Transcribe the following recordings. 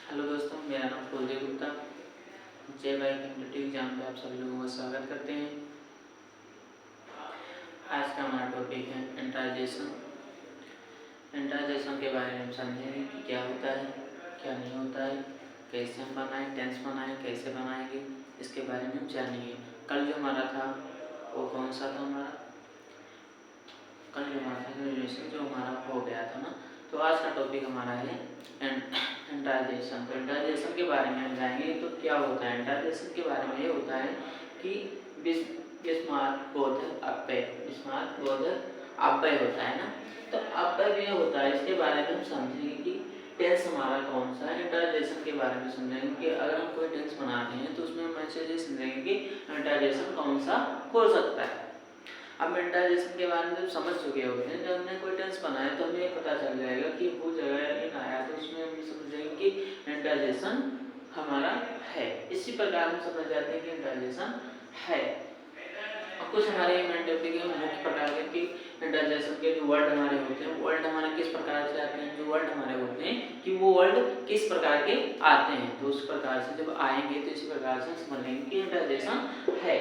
Hello दोस्तों, मेरा नाम कुलदीप गुप्ता। जय भाई कम्पिटिटिव एग्जाम पे आप सभी लोगों का स्वागत करते हैं। आज का हमारा टॉपिक है इंट्राजेशन। इंट्राजेशन के बारे में हम समझेंगे कि क्या होता है, क्या नहीं होता है, कैसे हम बनाएं, टेंस बनाएं, कैसे बनाएंगे, इसके बारे में हम जानेंगे। कल जो हमारा था वो कौन सा था हमारा? कल जो हमारा था ग्रेजुएशन जो हमारा हो गया था ना। तो आज का टॉपिक हमारा है इंट्राजेशन। तो इंट्राजेशन के बारे में हम जाएंगे। तो क्या होता है इंट्राजेशन के बारे में? ये होता है कि विस्मार्क बोधक अव्यय, विस्मार्क बोधक अव्यय होता है ना। तो अव्यय ये होता है, इसके बारे में हम समझेंगे कि टेंस हमारा कौन सा है। इंट्राजेशन के बारे में समझेंगे कि अगर हम कोई टेंस बनाते हैं तो उसमें हम ऐसे ये समझेंगे कि इंट्राजेशन कौन सा हो सकता है। अब इंट्राजेशन के बारे में जब समझ चुके होते हैं, जब हमने कोई टेंस बनाया तो हमें पता चल जाएगा कि वो जगह इन आया तो उसमें हम समझेंगे कि इंट्राजेशन हमारा है। इसी प्रकार हम समझ जाते हैं कि इंट्राजेशन है। और कुछ हमारे मेन टॉपिक के मुख्य प्रकार के इंट्राजेशन के जो वर्ड हमारे होते हैं, वर्ड हमारे किस प्रकार से आते हैं, जो वर्ड हमारे होते हैं कि वो वर्ड किस प्रकार के आते हैं। तो उस प्रकार से जब आएंगे तो इसी प्रकार से समझ लेंगे कि इंट्राजेशन है।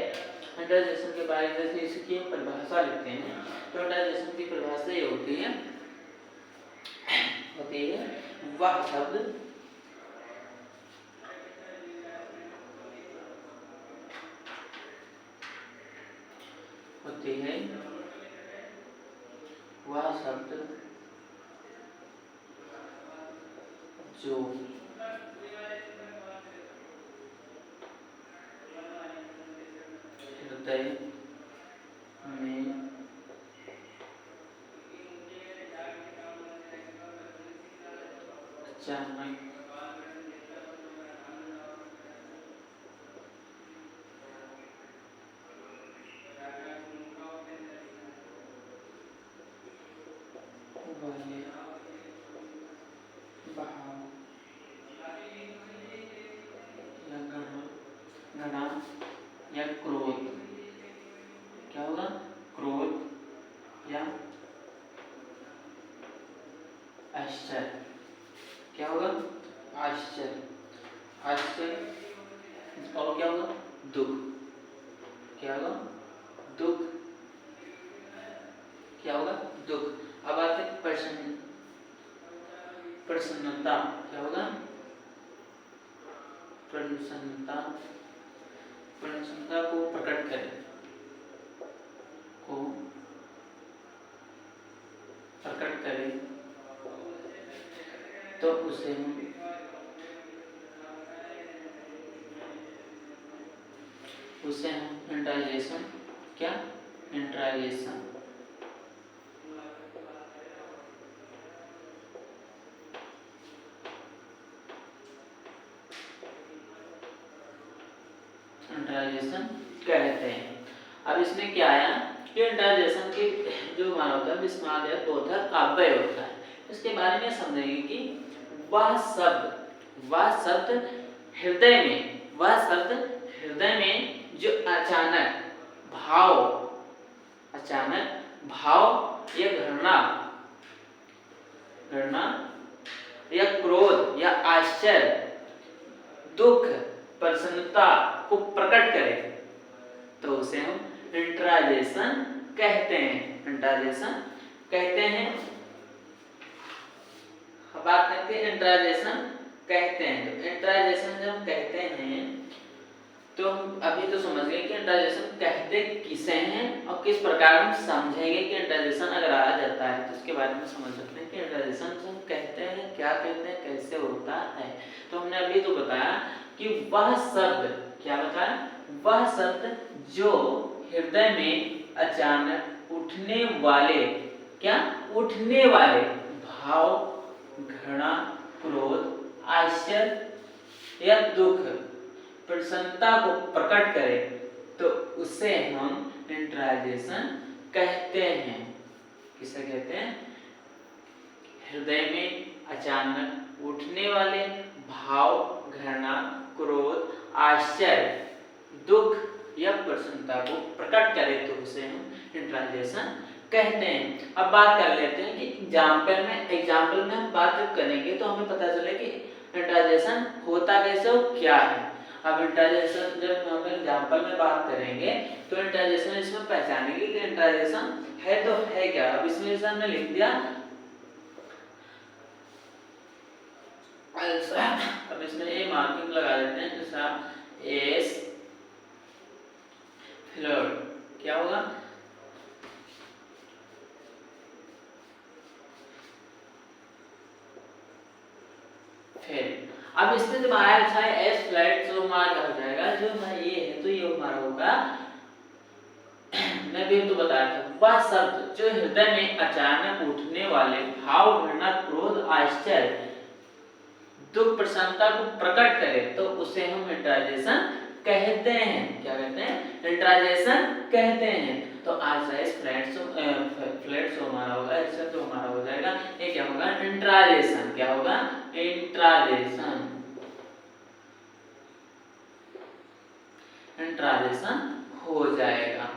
इंट्राजेशन के बारे में जैसे इसकी परिभाषा लिखते हैं तो इंट्राजेशन की परिभाषा ये होती है वह शब्द होती है वह शब्द जो हृदय में अचानक वाले भाव या घृणा या क्रोध, क्या होगा? क्रोध या आश्चर्य, क्या होगा? आश्चर्य, आश्चर्य और क्या होगा? दुख, क्या होगा? दुख, क्या होगा? दुख। अब आते हैं प्रसन्नता, क्या होगा? प्रसन्नता, प्रसन्नता को प्रकट करें, को प्रकट करें तो उसे हम इंट्राजेशन, क्या? इंट्राजेशन इंट्राजेशन कहते हैं। अब इसमें क्या आया कि इंट्राजेशन के जो हमारा होता है विस्मार्क या बोधक अव्यय होता है। इसके बारे में समझेंगे कि वह शब्द हृदय में, वह शब्द हृदय में जो अचानक भाव या घृणा या क्रोध या आश्चर्य, दुख, प्रसन्नता को प्रकट करे तो उसे हम इंट्राजेशन कहते हैं। इंट्राजेशन कहते हैं। बात करते हैं इंट्राजेशन कहते हैं। तो इंट्राजेशन जब हम कहते हैं तो हम अभी तो समझ गए कि इंट्राजेशन कहते किसे हैं और किस प्रकार हम समझेंगे कि इंट्राजेशन अगर आ जाता है तो उसके बारे में समझ सकते हैं कि इंट्राजेशन हम कहते हैं, क्या कहते हैं, कैसे होता है। तो हमने अभी तो बताया कि वह शब्द, क्या बताया? वह शब्द जो हृदय में अचानक उठने वाले, क्या? उठने वाले भाव, घृणा, क्रोध, आश्चर्य या दुख, प्रसन्नता को प्रकट करे तो उसे हम इंट्राजेशन कहते हैं। किसे कहते हैं? हृदय में अचानक उठने वाले भाव, घृणा, क्रोध, आश्चर्य, दुख या प्रसन्नता को प्रकट करे तो उसे हम इंट्राजेशन कहते हैं। अब बात कर लेते हैं कि एग्जाम्पल में हम बात करेंगे तो हमें पता चले कि इंट्राजेशन होता कैसे हो, क्या है। अब इंट्राजेशन जब हम एग्जांपल में बात करेंगे तो इंट्राजेशन इसमें पहचानेंगे कि इंट्राजेशन है तो है क्या। अब इसमें जैसे हमने लिख दिया ऐसा, अब इसमें ए मार्किंग लगा देते हैं, जैसा एस फ्लोर क्या होगा, फिर अब इसमें जब आया अच्छा है एस फ्लैट तो हमारा क्या हो जाएगा, जो ये है तो ये हमारा होगा मैं भी तो बताया था, वह शब्द जो हृदय में अचानक उठने वाले भाव, घृणा, क्रोध, आश्चर्य, दुख, प्रसन्नता को प्रकट करे तो उसे हम इंट्राजेशन कहते हैं। क्या कहते हैं, इंट्राजेशन कहते हैं। तो आज फ्लैट्स हमारा होगा, ऐसा तो हमारा हो जाएगा, ये क्या होगा, इंट्राजेशन। क्या होगा, इंट्राजेशन, इंट्राजेशन हो जाएगा।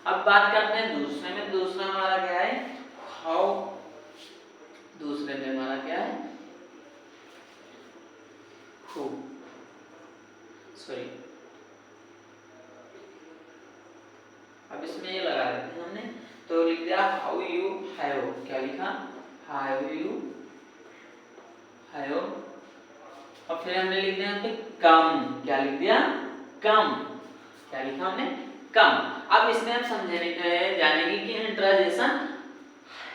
अब बात करते हैं दूसरे में, दूसरा हमारा क्या है, हाउ, दूसरे में हमारा क्या है, हु, सॉरी, अब इसमें ये लगा देते हैं हमने, तो लिख दिया हाउ यू हैव, क्या लिखा, हाउ यू हैव, और फिर हमने लिख दिया पे कम, क्या लिख दिया, कम, क्या लिखा हमने, कम। अब इसमें हम समझेंगे जानेंगे कि इंट्राजेशन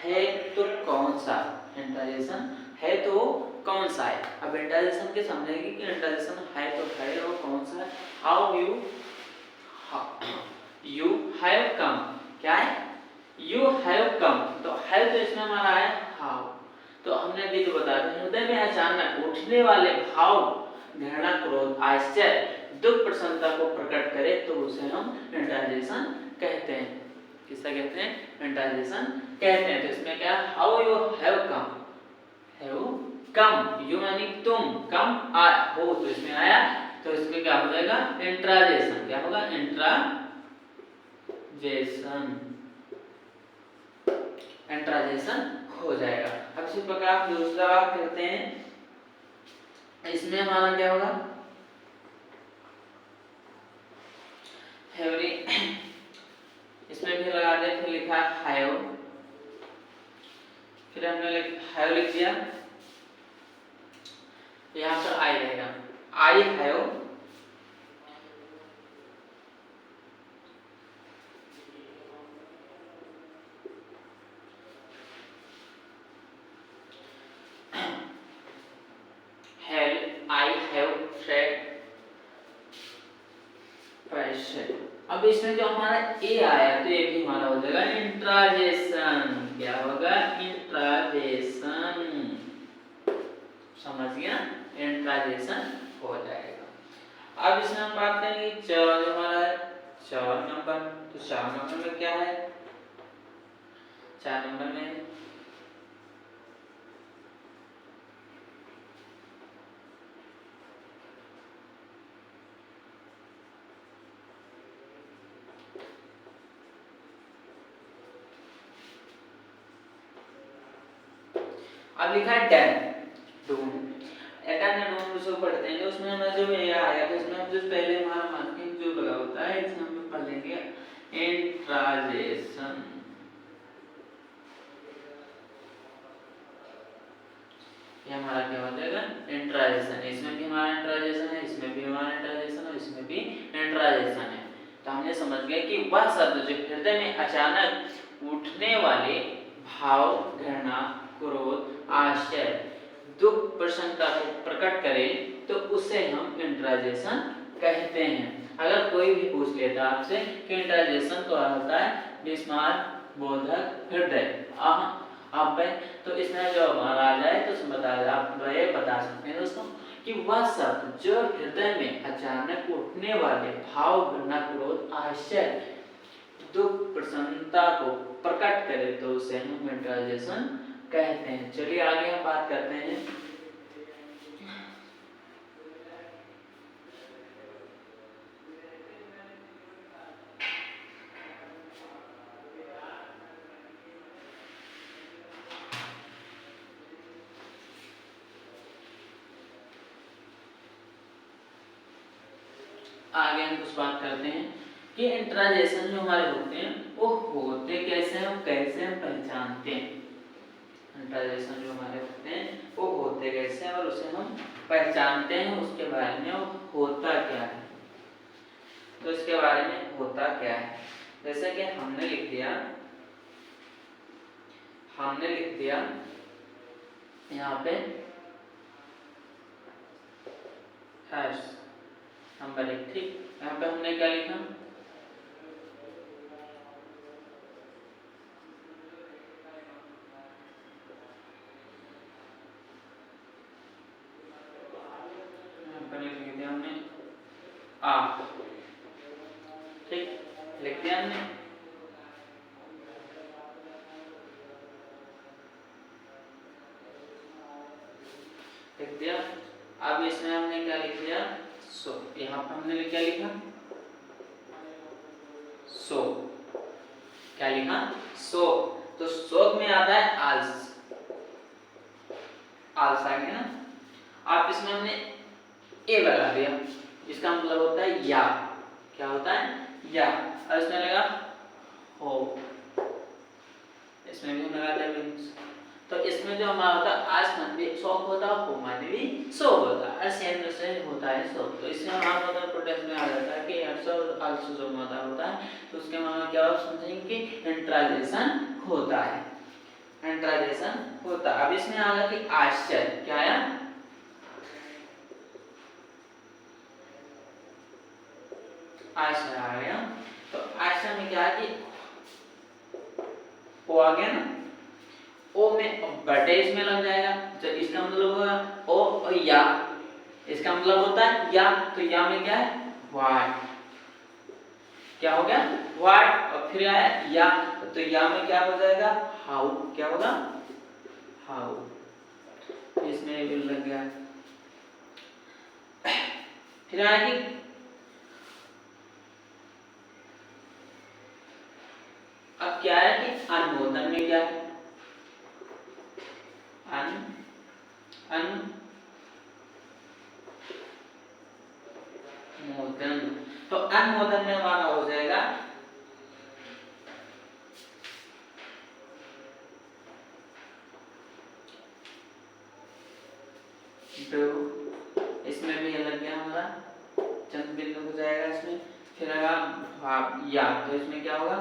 है तो कौन सा, इंट्राजेशन है तो कौन सा है। अब इंट्राजेशन के समझेंगे कि इंट्राजेशन है तो है और कौन सा है। हाउ यू हैव कम, क्या है, यू हैव कम, तो है तो इसमें हमारा है हाउ। तो हमने अभी तो बता दिया, हृदय में अचानक उठने वाले भाव, घृणा, क्रोध, आश्चर्य, दुख, प्रसन्नता को प्रकट करे तो उसे हम इंट्राजेशन कहते हैं। किसका कहते हैं, इंट्राजेशन कहते हैं। तो इसमें क्या, how you have come, have come, you यानी तुम, कम आया हो, तो इसमें आया, तो इसमें क्या हो जाएगा, इंट्राजेशन। क्या होगा, इंट्राजेशन हो जाएगा। अब इसी प्रकार दूसरा बात करते हैं, इसमें हमारा क्या होगा, हैवरी, इसमें भी लगा दे, फिर लिखा हैव, फिर हमने हैव लिख दिया, यहाँ पर आई रहेगा, आई हैव, अब इसमें जो हमारा ए आया तो ये भी हमारा हो जाएगा इंट्राजेशन। क्या होगा, इंट्राजेशन, समझ गया, इंट्राजेशन हो जाएगा। अब इसमें हम बात करेंगे जो हमारा 4 नंबर, तो 4 नंबर में क्या है, 4 नंबर में अब लिखा है डन, डून, डन या डून जो पढ़ते हैं, उसमें हमें जो ये आया तो इसमें जो पहले हमारा मार्किंग जो लगा होता है, इसमें हम पढ़ लेंगे इंट्राजेशन। ये हमारा क्या हो जाएगा, इंट्राजेशन। इसमें भी हमारा इंट्राजेशन है, इसमें भी हमारा इंट्राजेशन है, इसमें भी इंट्राजेशन है। तो हमने समझ गए कि वह शब्द जो हृदय में अचानक उठने वाले भाव, घृणा, क्रोध, आश्चर्य, दुख, प्रसन्नता को प्रकट करे तो उसे हम इंट्राजेशन कहते हैं। अगर कोई भी पूछ लेता आपसे कि इंट्राजेशन तो होता है विस्मार बोधक हृदय, आप तो इसमें जो हमारा आ जाए तो आप ये बता सकते हैं दोस्तों कि वह शब्द जो हृदय में अचानक उठने वाले भाव, घृणा, क्रोध, आश्चर्य, दुख, प्रसन्नता को प्रकट करे तो उसे हम इंट्राजेशन कहते हैं। चलिए आगे हम बात करते हैं। आगे हम कुछ बात करते हैं कि इंट्राजेशन जो हमारे होते हैं वो होते कैसे हैं, कैसे हम पहचानते हैं। इंट्राजेशन जो हमारे होते हैं वो होते कैसे हैं और उसे हम पहचानते हैं, उसके बारे में वो होता क्या है। तो इसके बारे में होता क्या है, जैसे कि हमने लिख दिया यहाँ पे हैश नंबर 1, ठीक। यहाँ पे हमने क्या लिखा, लिख दिया हमने आ, ठीक, लिख दिया हमने। लिख दिया। अब इसमें हमने क्या लिख दिया, सो। यहाँ पे हमने क्या लिखा, सो। क्या लिखा, सो। तो शोक में आता है आल्स, आल्स आ गया ना। आप इसमें हमने ए लगा दिया, इसका मतलब होता है या। क्या होता है, या। और इसमें लगा हो, इसमें भी लगा दिया मीन्स। तो इसमें जो हमारा होता है आज मन भी शौक होता है, हो मन भी शौक होता है, और सेम से होता है शौक। तो इसमें हमारा मतलब प्रोटेक्ट में आ जाता है कि आल्सो जो मादा होता है, तो उसके मामले में क्या आप समझेंगे कि इंट्राजेशन होता है, इंट्राजेशन होता है। अब इसमें आ गया कि आश्चर्य, क्या आया, आश्चर्य आ गया। तो आश्चर्य में क्या है कि ओ आ गया ना, ओ में बटे इसमें लग जाएगा, तो इसका मतलब होगा ओ और या, इसका मतलब होता है या। तो या में क्या है, व्हाट, क्या हो गया, व्हाट। और फिर आया या, तो या में क्या हो जाएगा, हाउ, क्या होगा, हाउ। इसमें भी लग गया। फिर आया कि अब क्या है कि अनुमोदन में क्या है, अनुमोदन। तो अनुमोदन में हमारा हो जाएगा डू, इसमें भी लग गया हमारा चंद बिंदु हो जाएगा इसमें। फिर आएगा या, तो इसमें क्या होगा,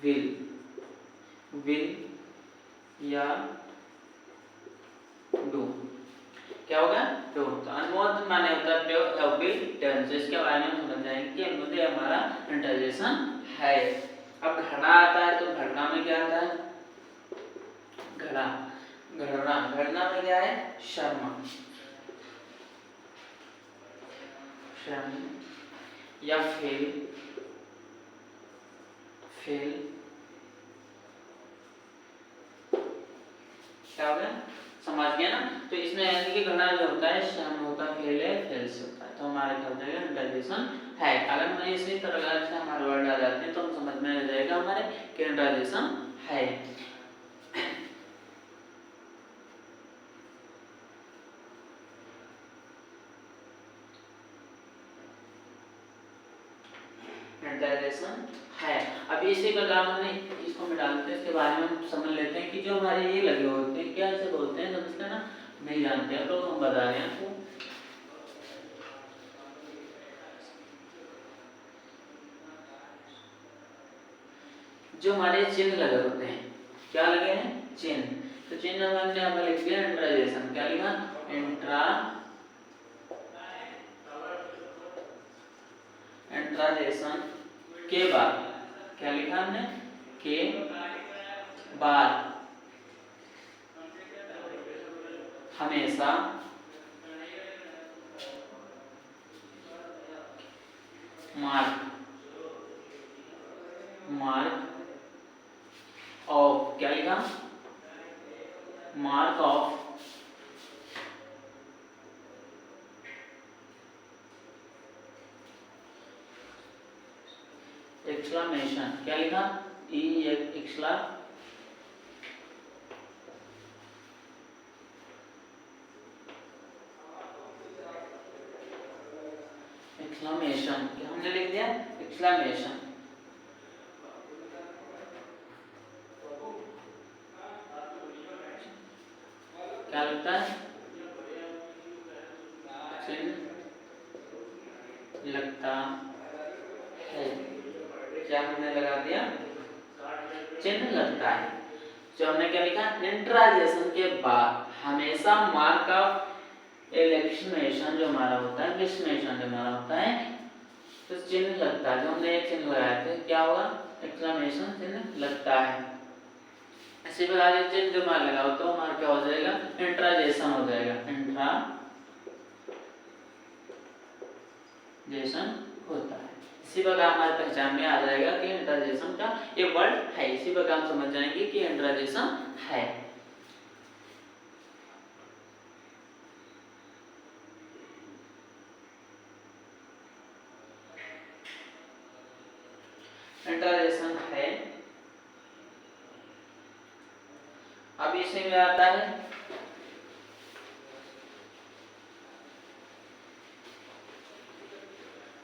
विल, विल या डू, क्या होगा, डू। तो अनुमोदन माने होता है डू या विल डन। तो इसके बारे में समझ जाएंगे कि अनुमोदन हमारा इंट्राजेशन है। अब घड़ा आता है, तो घड़ा में क्या आता है, घड़ा, घड़ना, घड़ना में क्या है, शर्मा, शर्म। या फेल, फेल, क्या हो गया, समझ गया ना। तो इसमें यानी कि घड़ा जो होता है शर्म होता है, फेल है, फेल से होता है। तो हमारे क्या हो जाएगा, इंट्राजेशन है। अगर मैं इसी तरह से हमारे वर्ड आ जाते हैं तो हम समझ में आ जाएगा हमारे कि इंट्राजेशन है। इंट्राजेशन है। अब इसी प्रकार हमने इसको मिटा देते हैं, इसके बारे में हम समझ लेते हैं कि जो हमारे ये लगे होते हैं क्या इसे बोलते हैं, समझते हैं ना, नहीं जानते हैं तो हम बता रहे हैं आपको। जो हमारे चिन्ह लगे होते हैं, क्या लगे हैं, चिन्ह। तो चिन्ह हमने यहाँ पर लिख दिया इंट्राजेशन, क्या लिखा, इंट्राजेशन के बाद, क्या लिखा हमने, के बाद हमेशा मार्क, मार्क ऑफ, क्या लिखा, मार्क ऑफ एक्सक्लेमेशन, क्या लिखा, ई एक्सक्लेमेशन, क्या हमने लिख दिया एक्सक्लेमेशन। क्या लगता है चिन्ह लगता है, क्या हमने लगा दिया चिन्ह लगता है। जो हमने क्या लिखा इंट्राजेशन के बाद हमेशा मार्क ऑफ एक्सक्लेमेशन जो हमारा होता है, एक्सक्लेमेशन जो हमारा होता है तो चिन्ह लगता है। जो हमने एक चिन्ह लगाए थे क्या होगा एक्सक्लेमेशन चिन्ह लगता है। इसी प्रकार ये चिन्ह जो हमारा लगा हो तो हमारा क्या हो जाएगा इंट्राजेशन हो जाएगा, इंट्राजेशन होता है। इसी प्रकार हमारे पहचान में आ जाएगा कि इंट्राजेशन का ये वर्ड है। इसी प्रकार हम समझ जाएंगे कि इंट्राजेशन है। इंट्राजेशन है। अब इसी में आता है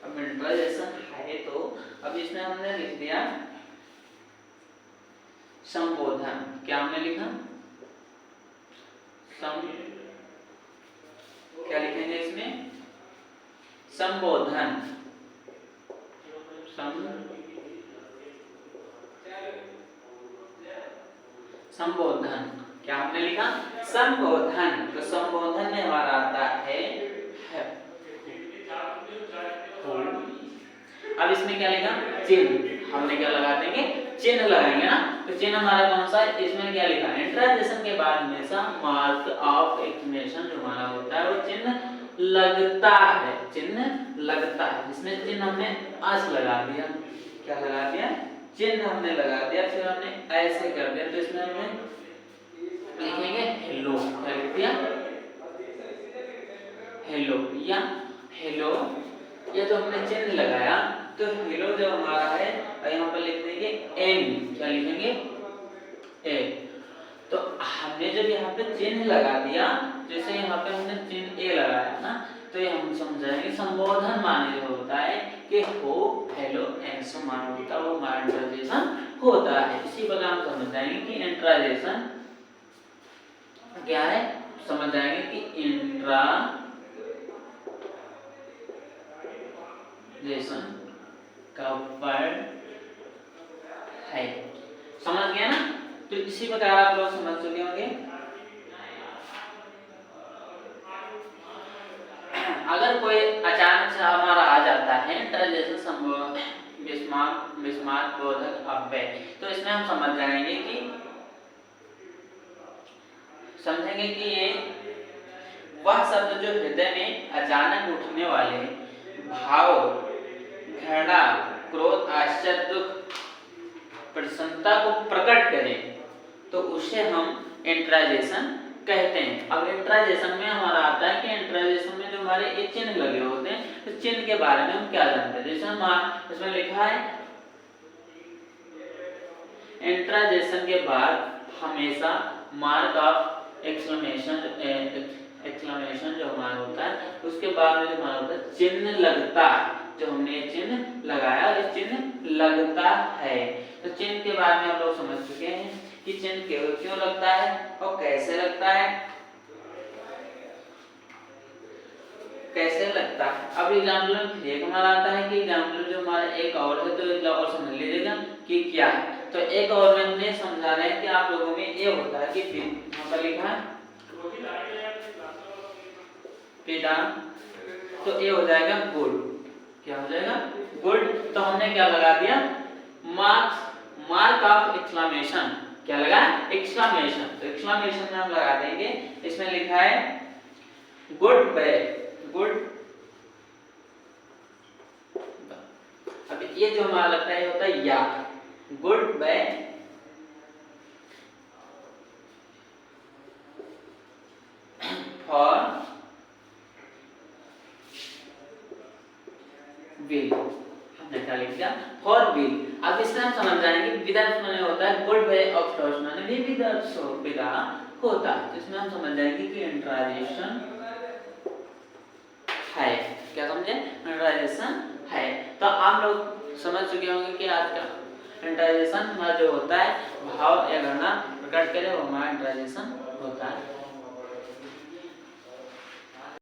अब इंट्राजेशन है तो अब इसमें हमने लिख दिया संबोधन। क्या हमने लिखा क्या लिखेंगे इसमें संबोधन, संबोधन। क्या हमने लिखा संबोधन। तो संबोधन में हमारा आता है अब इसमें क्या लिखा चिन्ह। हमने क्या लगा देंगे चिन्ह लगाएंगे ना। तो चिन्ह हमारा कौन सा है, इसमें क्या लिखा इंट्राजेशन के बाद हमेशा मार्क ऑफ एक्सक्लेमेशन जो हमारा होता है वो चिन्ह लगता है, चिन्ह लगता है। इसमें चिन्ह हमने आज लगा दिया, क्या लगा दिया चिन्ह हमने लगा दिया, फिर हमने ऐसे कर दिया। तो इसमें हमें लिखेंगे हेलो, क्या लिख दिया हेलो या हेलो। ये तो हमने चिन्ह लगाया तो हेलो जो हमारा है यहाँ पर लिख देंगे एन, क्या लिखेंगे ए। तो हमने जब यहाँ पे चिन्ह लगा दिया, जैसे यहाँ पे हमने चिन्ह ए लगाया ना, तो ये हम समझाएंगे संबोधन माने जो होता है कि हो हेलो ऐसा माने होता है वो हमारा इंट्राजेशन होता है। इसी प्रकार हम समझ जाएंगे कि इंट्राजेशन क्या है, समझ जाएंगे कि इंट्राजेशन का वर्ड है। समझ गया ना। तो इसी प्रकार आप लोग समझ चुके होंगे। अगर कोई अचानक से हमारा आ जाता है इंट्राजेशन विस्मात बोधक अव्यय, तो इसमें हम समझ जाएंगे कि समझेंगे कि ये वह शब्द जो हृदय में अचानक उठने वाले भाव, घृणा, क्रोध, आश्चर्य, दुख, प्रसन्नता को प्रकट करे तो उसे हम इंट्राजेशन कहते हैं। अब इंट्राजेशन में हमारा आता है कि इंट्राजेशन में जो हमारे ये चिन्ह लगे होते हैं तो चिन्ह के बारे में हम क्या जानते हैं। जैसे हम इसमें लिखा है इंट्राजेशन के बाद हमेशा मार्क ऑफ एक्सक्लेमेशन जो हमारा होता है उसके बाद में जो हमारा होता है चिन्ह लगता है। जो हमने ये चिन्ह लगाया ये चिन्ह लगता है। तो चिन्ह के बारे में हम लोग समझ चुके हैं कि चिन्ह क्यों लगता है और कैसे लगता है, कैसे लगता है। अब एग्जाम्पल में एक हमारा आता है कि एग्जाम्पल जो हमारा एक और है, तो एक और समझ लीजिएगा कि क्या है। तो एक और में हमने समझा रहे हैं कि आप लोगों में ये होता है कि यहाँ पर लिखा है पिता, तो ये हो जाएगा गुड। क्या हो जाएगा गुड। तो हमने क्या लगा दिया मार्क ऑफ एक्सक्लेमेशन। क्या लगा एक्सक्लेमेशन। तो एक्सक्लेमेशन में हम लगा देंगे, इसमें लिखा है गुड बाय, गुड। अब ये जो हमारा लगता है होता है या गुड बाय फॉर विल। हमने क्या लिख दिया फॉर विल। अब इससे हम समझ जाएंगे विदाउट माने होता है गुड वे ऑफ टॉस माने भी विदाउट सो बिना होता है। इसमें हम समझ जाएंगे कि इंट्राजेशन है। क्या समझे इंट्राजेशन इंटराइजेशन है। तो आप लोग समझ चुके होंगे कि आज का इंटराइजेशन जो होता है भाव या गणना प्रकट करे वो हमारा इंटराइजेशन होता है।